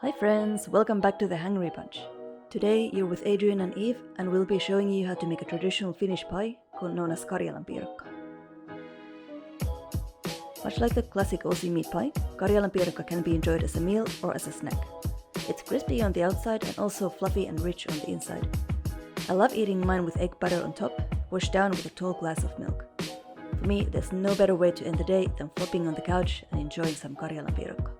Hi friends, welcome back to the Hangry Bunch. Today you're with Adrian and Eve and we'll be showing you how to make a traditional Finnish pie known as Karjalanpiirakka. Much like the classic Aussie meat pie, Karjalanpiirakka can be enjoyed as a meal or as a snack. It's crispy on the outside and also fluffy and rich on the inside. I love eating mine with egg butter on top, washed down with a tall glass of milk. For me, there's no better way to end the day than flopping on the couch and enjoying some Karjalanpiirakka.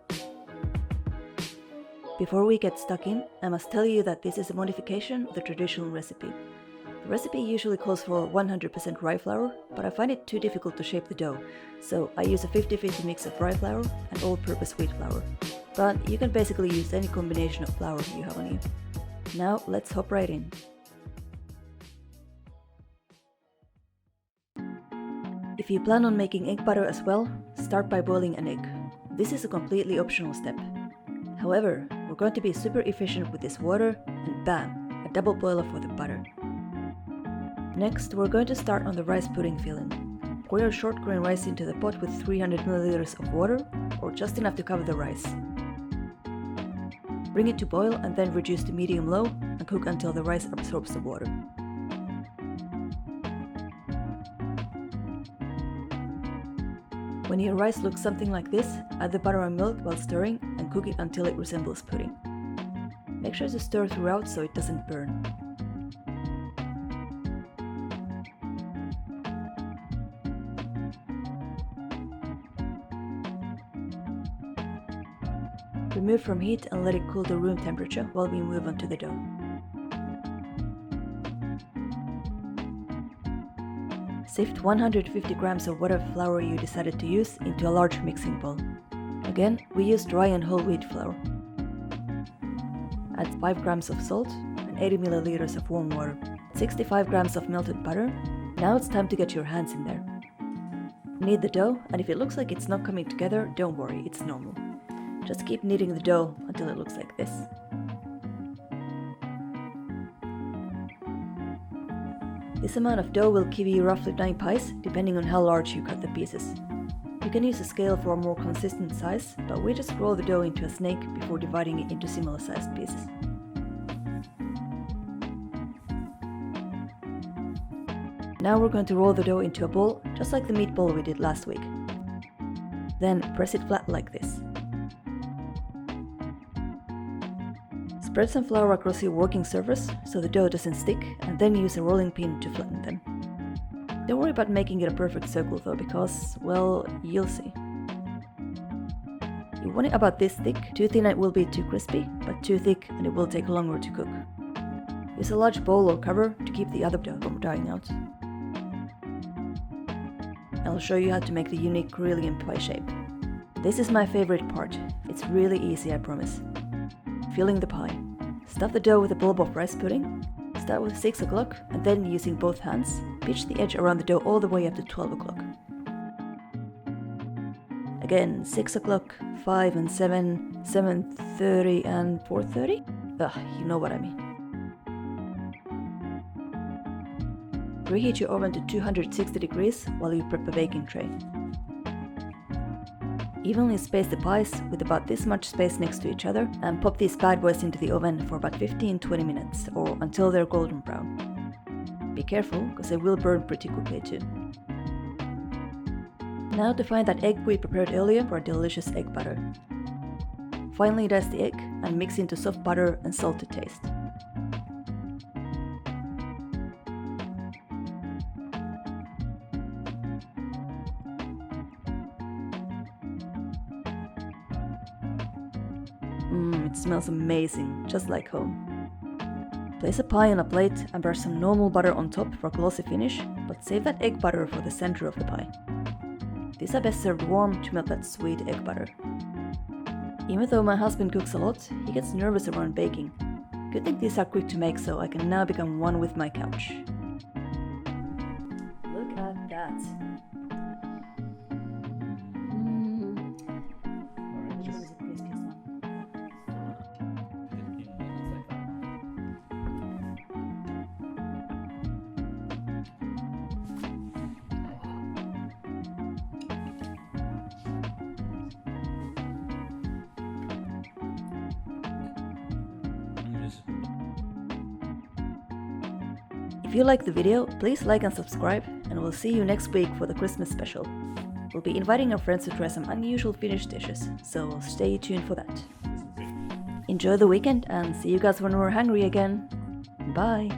Before we get stuck in, I must tell you that this is a modification of the traditional recipe. The recipe usually calls for 100% rye flour, but I find it too difficult to shape the dough, so I use a 50-50 mix of rye flour and all-purpose wheat flour. But you can basically use any combination of flour you have on you. Now let's hop right in. If you plan on making egg butter as well, start by boiling an egg. This is a completely optional step. However, we're going to be super efficient with this water, and bam, a double boiler for the butter. Next, we're going to start on the rice pudding filling. Pour your short grain rice into the pot with 300 ml of water, or just enough to cover the rice. Bring it to boil and then reduce to medium-low and cook until the rice absorbs the water. When your rice looks something like this, add the butter and milk while stirring and cook it until it resembles pudding. Make sure to stir throughout so it doesn't burn. Remove from heat and let it cool to room temperature while we move on to the dough. Sift 150 grams of whatever flour you decided to use into a large mixing bowl. Again, we used dry and whole wheat flour. Add 5 grams of salt and 80 milliliters of warm water. 65 grams of melted butter. Now it's time to get your hands in there. Knead the dough, and if it looks like it's not coming together, don't worry, it's normal. Just keep kneading the dough until it looks like this. This amount of dough will give you roughly 9 pies, depending on how large you cut the pieces. You can use a scale for a more consistent size, but we just roll the dough into a snake before dividing it into similar sized pieces. Now we're going to roll the dough into a ball, just like the meatball we did last week. Then press it flat like this. Spread some flour across your working surface so the dough doesn't stick, and then use a rolling pin to flatten them. Don't worry about making it a perfect circle though, because, well, you'll see. You want it about this thick. Too thin it will be too crispy, but too thick and it will take longer to cook. Use a large bowl or cover to keep the other dough from drying out. I'll show you how to make the unique Karelian pie shape. This is my favorite part. It's really easy, I promise. Filling the pie. Stuff the dough with a blob of rice pudding. Start with 6 o'clock and then using both hands, pitch the edge around the dough all the way up to 12 o'clock. Again, 6 o'clock, 5 and 7, 7:30 and 4:30? You know what I mean. Preheat your oven to 260 degrees while you prep a baking tray. Evenly space the pies with about this much space next to each other and pop these bad boys into the oven for about 15-20 minutes or until they're golden brown. Be careful, because they will burn pretty quickly too. Now to find that egg we prepared earlier for a delicious egg butter. Finally dice the egg and mix into soft butter and salt to taste. It smells amazing, just like home. Place a pie on a plate and brush some normal butter on top for a glossy finish, but save that egg butter for the center of the pie. These are best served warm to melt that sweet egg butter. Even though my husband cooks a lot, he gets nervous around baking. Good thing these are quick to make, so I can now become one with my couch. Look at that! If you liked the video, please like and subscribe, and we'll see you next week for the Christmas special. We'll be inviting our friends to try some unusual Finnish dishes, so stay tuned for that. Enjoy the weekend and see you guys when we're hungry again. Bye!